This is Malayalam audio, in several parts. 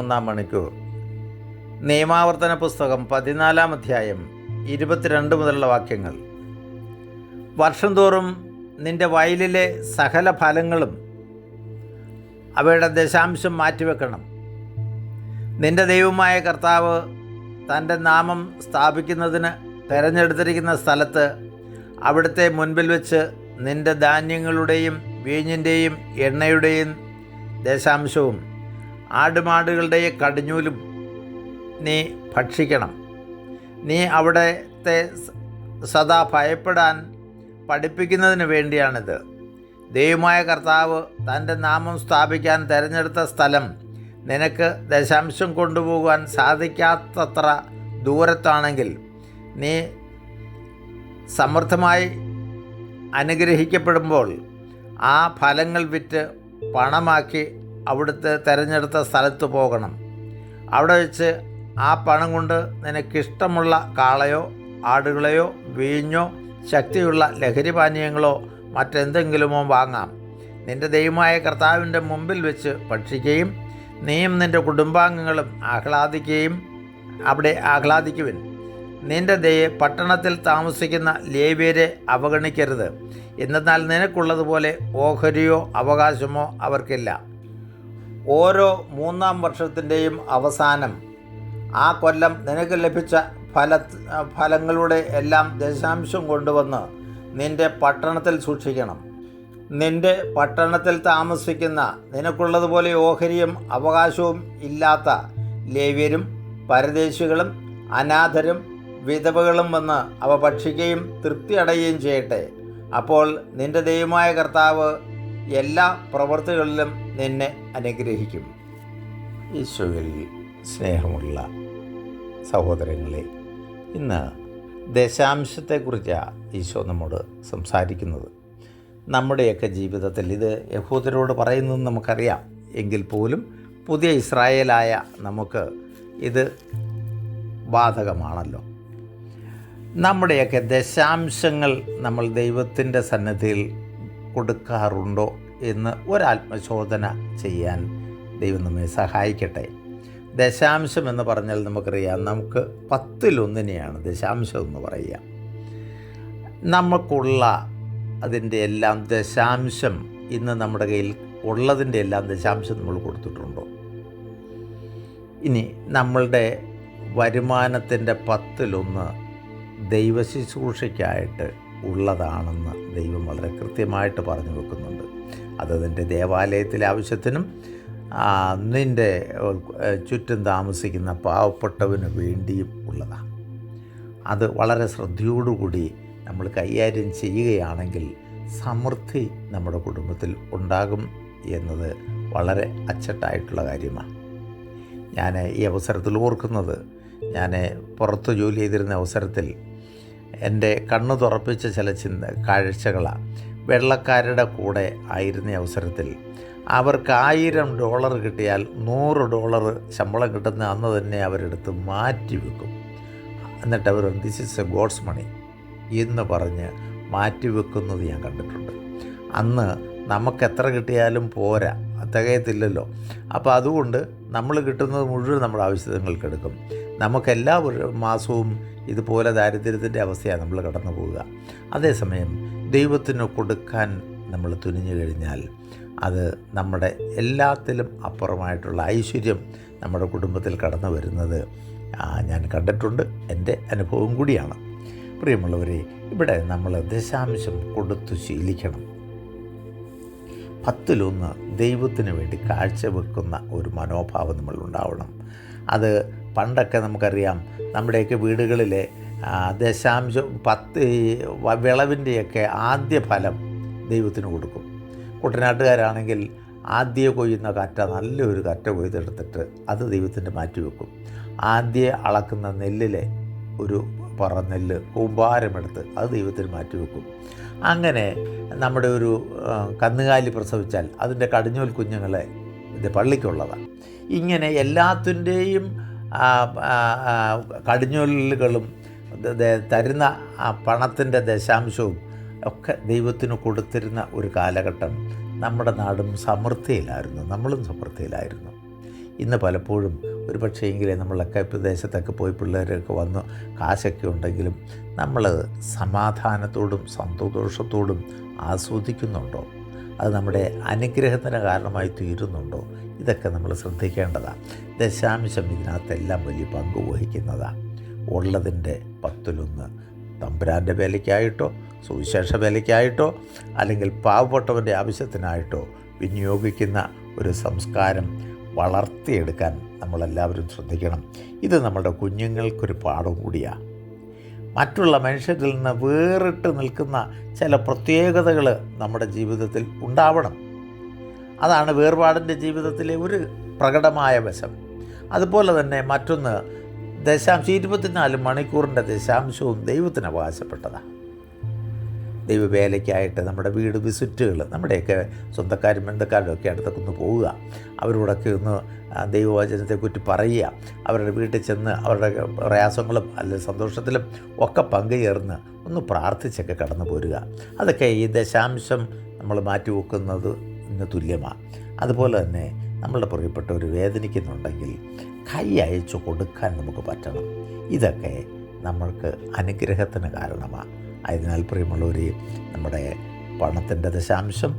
മൂന്നാം മണിക്കൂർ. നിയമാവർത്തന പുസ്തകം 14 അധ്യായം 22 മുതലുള്ള വാക്യങ്ങൾ. വർഷം തോറും നിന്റെ വയലിലെ സകല ഫലങ്ങളും അവയുടെ ദശാംശം മാറ്റിവെക്കണം. നിന്റെ ദൈവമായ കർത്താവ് തൻ്റെ നാമം സ്ഥാപിക്കുന്നതിന് തിരഞ്ഞെടുത്തിരിക്കുന്ന സ്ഥലത്ത് അവിടുത്തെ മുൻപിൽ വെച്ച് നിന്റെ ധാന്യങ്ങളുടെയും വീഞ്ഞിൻ്റെയും എണ്ണയുടെയും ദശാംശവും ആടുമാടുകളുടെ കടിഞ്ഞൂലും നീ ഭക്ഷിക്കണം. നീ അവിടത്തെ സദാ ഭയപ്പെടാൻ പഠിപ്പിക്കുന്നതിന് വേണ്ടിയാണിത്. ദൈവമായ കർത്താവ് തൻ്റെ നാമം സ്ഥാപിക്കാൻ തിരഞ്ഞെടുത്ത സ്ഥലം നിനക്ക് ദശാംശം കൊണ്ടുപോകാൻ സാധിക്കാത്തത്ര ദൂരത്താണെങ്കിൽ നീ സമൃദ്ധമായി അനുഗ്രഹിക്കപ്പെടുമ്പോൾ ആ ഫലങ്ങൾ വിറ്റ് പണമാക്കി അവിടുത്തെ തിരഞ്ഞെടുത്ത സ്ഥലത്ത് പോകണം. അവിടെ വെച്ച് ആ പണം കൊണ്ട് നിനക്കിഷ്ടമുള്ള കാളയോ ആടുകളെയോ വീഞ്ഞോ ശക്തിയുള്ള ലഹരി പാനീയങ്ങളോ മറ്റെന്തെങ്കിലുമോ വാങ്ങാം. നിന്റെ ദൈവമായ കർത്താവിൻ്റെ മുമ്പിൽ വെച്ച് ഭക്ഷിക്കുകയും നീയും നിൻ്റെ കുടുംബാംഗങ്ങളും ആഹ്ലാദിക്കുവിൻ. നിന്റെ പട്ടണത്തിൽ താമസിക്കുന്ന ലേവ്യരെ അവഗണിക്കരുത്. എന്നാൽ നിനക്കുള്ളതുപോലെ ഓഹരിയോ അവകാശമോ അവർക്കില്ല. ഓരോ 3-ാം വർഷത്തിൻ്റെയും അവസാനം ആ കൊല്ലം നിനക്ക് ലഭിച്ച ഫലങ്ങളുടെ എല്ലാം ദശാംശം കൊണ്ടുവന്ന് നിന്റെ പട്ടണത്തിൽ സൂക്ഷിക്കണം. നിന്റെ പട്ടണത്തിൽ താമസിക്കുന്ന നിനക്കുള്ളതുപോലെ ഓഹരിയും അവകാശവും ഇല്ലാത്ത ലേവ്യരും പരദേശികളും അനാഥരും വിധവകളും വന്ന് അവ ഭക്ഷിക്കുകയും തൃപ്തി അടയുകയും ചെയ്യട്ടെ. അപ്പോൾ നിന്റെ ദൈവമായ കർത്താവ് എല്ലാ പ്രവൃത്തികളിലും നിന്നെ അനുഗ്രഹിക്കും. ഈശോയിൽ സ്നേഹമുള്ള സഹോദരങ്ങളെ, ഇന്ന് ദശാംശത്തെക്കുറിച്ചാണ് ഈശോ നമ്മോട് സംസാരിക്കുന്നത്. നമ്മുടെയൊക്കെ ജീവിതത്തിൽ ഇത് യഹൂദരോട് പറയുന്നത് നമുക്കറിയാം. എങ്കിൽ പോലും പുതിയ ഇസ്രായേലായ നമുക്ക് ഇത് ബാധകമാണല്ലോ. നമ്മുടെയൊക്കെ ദശാംശങ്ങൾ നമ്മൾ ദൈവത്തിൻ്റെ സന്നിധിയിൽ കൊടുക്കാറുണ്ടോ എന്ന് ഒരാത്മശോധന ചെയ്യാൻ ദൈവം നമ്മെ സഹായിക്കട്ടെ. ദശാംശം എന്ന് പറഞ്ഞാൽ നമുക്കറിയാം, നമുക്ക് 10-1 ദശാംശം എന്ന് പറയുക. നമുക്കുള്ള അതിൻ്റെ എല്ലാം ദശാംശം ഇന്ന് നമ്മുടെ കയ്യിൽ ഉള്ളതിൻ്റെ എല്ലാം ദശാംശം നമ്മൾ കൊടുത്തിട്ടുണ്ടോ? ഇനി നമ്മളുടെ വരുമാനത്തിൻ്റെ 10-1 ദൈവശുശ്രൂഷയ്ക്കായിട്ട് ഉള്ളതാണെന്ന് ദൈവം വളരെ കൃത്യമായിട്ട് പറഞ്ഞു വെക്കുന്നുണ്ട്. അത് നിൻ്റെ ദേവാലയത്തിലെ ആവശ്യത്തിനും നിൻ്റെ ചുറ്റും താമസിക്കുന്ന പാവപ്പെട്ടവന് വേണ്ടിയും ഉള്ളതാണ്. അത് വളരെ ശ്രദ്ധയോടുകൂടി നമ്മൾ കൈകാര്യം ചെയ്യുകയാണെങ്കിൽ സമൃദ്ധി നമ്മുടെ കുടുംബത്തിൽ ഉണ്ടാകും എന്നത് വളരെ അച്ചട്ടായിട്ടുള്ള കാര്യമാണ്. ഞാൻ ഈ അവസരത്തിൽ ഓർക്കുന്നത്, ഞാൻ പുറത്ത് ജോലി ചെയ്തിരുന്ന അവസരത്തിൽ എൻ്റെ കണ്ണ് തുറപ്പിച്ച ചില കാഴ്ചകളാണ്. വെള്ളക്കാരുടെ കൂടെ ആയിരുന്ന അവസരത്തിൽ അവർക്ക് $1000 കിട്ടിയാൽ $100 ശമ്പളം കിട്ടുന്ന അന്ന് തന്നെ അവരെടുത്ത് മാറ്റി വെക്കും. എന്നിട്ട് അവർ ദിസ് ഈസ് എ ഗോഡ്സ് മണി എന്ന് പറഞ്ഞ് മാറ്റിവെക്കുന്നത് ഞാൻ കണ്ടിട്ടുണ്ട്. അന്ന് നമുക്ക് എത്ര കിട്ടിയാലും പോരാ, തികയത്തില്ലല്ലോ. അപ്പോൾ അതുകൊണ്ട് നമ്മൾ കിട്ടുന്നത് മുഴുവൻ നമ്മുടെ ആവശ്യങ്ങൾക്ക് എടുക്കും. നമുക്കെല്ലാ മാസവും ഇതുപോലെ ദാരിദ്ര്യത്തിൻ്റെ അവസ്ഥയാണ് നമ്മൾ കടന്നു പോവുക. അതേസമയം ദൈവത്തിന് കൊടുക്കാൻ നമ്മൾ തുനിഞ്ഞു കഴിഞ്ഞാൽ അത് നമ്മുടെ എല്ലാത്തിലും അപ്പുറമായിട്ടുള്ള ഐശ്വര്യം നമ്മുടെ കുടുംബത്തിൽ കടന്നു വരുന്നത് ഞാൻ കണ്ടിട്ടുണ്ട്. എൻ്റെ അനുഭവം കൂടിയാണ്. പ്രിയമുള്ളവരെ, ഇവിടെ നമ്മൾ ദശാംശം കൊടുത്തു ശീലിക്കണം. 10-1 ദൈവത്തിന് വേണ്ടി കാഴ്ചവെക്കുന്ന ഒരു മനോഭാവം നമ്മളുണ്ടാവണം. അത് പണ്ടൊക്കെ നമുക്കറിയാം, നമ്മുടെയൊക്കെ വീടുകളിലെ ദശാംശം 10 വിളവിൻ്റെയൊക്കെ ആദ്യ ഫലം ദൈവത്തിന് കൊടുക്കും. കുട്ടനാട്ടുകാരാണെങ്കിൽ ആദ്യം കൊയ്യുന്ന കറ്റ, നല്ലൊരു കറ്റ കൊയ്തെടുത്തിട്ട് അത് ദൈവത്തിൻ്റെ മാറ്റിവെക്കും. ആദ്യം അളക്കുന്ന നെല്ലിലെ ഒരു പറ നെല്ല് കൂമ്പാരമെടുത്ത് അത് ദൈവത്തിന് മാറ്റിവെക്കും. അങ്ങനെ നമ്മുടെ ഒരു കന്നുകാലി പ്രസവിച്ചാൽ അതിൻ്റെ കടിഞ്ഞൂൽ കുഞ്ഞുങ്ങളെ ഇത് പള്ളിക്കുള്ളതാണ്. ഇങ്ങനെ എല്ലാത്തിൻ്റെയും കടിഞ്ഞൂലുകളും തരുന്ന പണത്തിൻ്റെ ദശാംശവും ഒക്കെ ദൈവത്തിന് കൊടുത്തിരുന്ന ഒരു കാലഘട്ടം നമ്മുടെ നാടും സമൃദ്ധിയിലായിരുന്നു, നമ്മളും സമൃദ്ധിയിലായിരുന്നു. ഇന്ന് പലപ്പോഴും ഒരു പക്ഷേ എങ്കിലും നമ്മളൊക്കെ പ്രദേശത്തൊക്കെ പോയി പിള്ളേരൊക്കെ വന്ന് കാശൊക്കെ ഉണ്ടെങ്കിലും നമ്മൾ സമാധാനത്തോടും സന്തോഷത്തോടും ആസ്വദിക്കുന്നുണ്ടോ? അത് നമ്മുടെ അനുഗ്രഹത്തിന് കാരണമായി തീരുന്നുണ്ടോ? ഇതൊക്കെ നമ്മൾ ശ്രദ്ധിക്കേണ്ടതാണ്. ദശാംശം ഇതിനകത്തെല്ലാം വലിയ പങ്ക് വഹിക്കുന്നതാണ്. ഉള്ളതിൻ്റെ 10 തമ്പുരാൻ്റെ വേലയ്ക്കായിട്ടോ സുവിശേഷ വേലയ്ക്കായിട്ടോ അല്ലെങ്കിൽ പാവപ്പെട്ടവൻ്റെ ആവശ്യത്തിനായിട്ടോ വിനിയോഗിക്കുന്ന ഒരു സംസ്കാരം വളർത്തിയെടുക്കാൻ നമ്മളെല്ലാവരും ശ്രദ്ധിക്കണം. ഇത് നമ്മുടെ കുഞ്ഞുങ്ങൾക്കൊരു പാഠം കൂടിയാണ്. മറ്റുള്ള മനുഷ്യരിൽ നിന്ന് വേറിട്ട് നിൽക്കുന്ന ചില പ്രത്യേകതകൾ നമ്മുടെ ജീവിതത്തിൽ ഉണ്ടാവണം. അതാണ് വേർപാടിൻ്റെ ജീവിതത്തിലെ ഒരു പ്രകടമായ വശം. അതുപോലെ തന്നെ മറ്റൊന്ന്, 24 മണിക്കൂറിൻ്റെ ദശാംശവും ദൈവത്തിന് അവകാശപ്പെട്ടതാണ്. ദൈവവേലയ്ക്കായിട്ട് നമ്മുടെ വീട് വിസിറ്റുകൾ, നമ്മുടെയൊക്കെ സ്വന്തക്കാരും ബന്ധക്കാരും ഒക്കെ അടുത്തൊക്കെ ഒന്ന് പോവുക, അവരോടൊക്കെ ഒന്ന് ദൈവവചനത്തെക്കുറിച്ച് പറയുക, അവരുടെ വീട്ടിൽ ചെന്ന് അവരുടെ പ്രയാസങ്ങളും അല്ലെങ്കിൽ സന്തോഷത്തിലും ഒക്കെ പങ്കുചേർന്ന് ഒന്ന് പ്രാർത്ഥിച്ചൊക്കെ കടന്നു പോരുക. അതൊക്കെ ഈ ദശാംശം നമ്മൾ മാറ്റിവെക്കുന്നത് ഇന്ന് തുല്യമാണ്. അതുപോലെ തന്നെ നമ്മളുടെ പ്രിയപ്പെട്ടവർ വേദനിക്കുന്നുണ്ടെങ്കിൽ കൈ അയച്ചു കൊടുക്കാൻ നമുക്ക് പറ്റണം. ഇതൊക്കെ നമ്മൾക്ക് അനുഗ്രഹത്തിന് കാരണമാണ്. അതിനാൽ പ്രിയമുള്ളവരെ, നമ്മുടെ പണത്തിൻ്റെ ദശാംശം,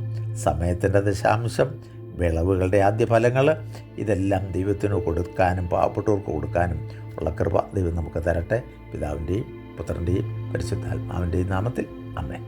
സമയത്തിൻ്റെ ദശാംശം, വിളവുകളുടെ ആദ്യ ഫലങ്ങൾ, ഇതെല്ലാം ദൈവത്തിന് കൊടുക്കാനും പാവപ്പെട്ടവർക്ക് കൊടുക്കാനും ഉള്ള കൃപ ദൈവം നമുക്ക് തരട്ടെ. പിതാവിൻ്റെയും പുത്രൻ്റെയും പരിശുദ്ധാത്മാവിൻ്റെയും നാമത്തിൽ ആമേൻ.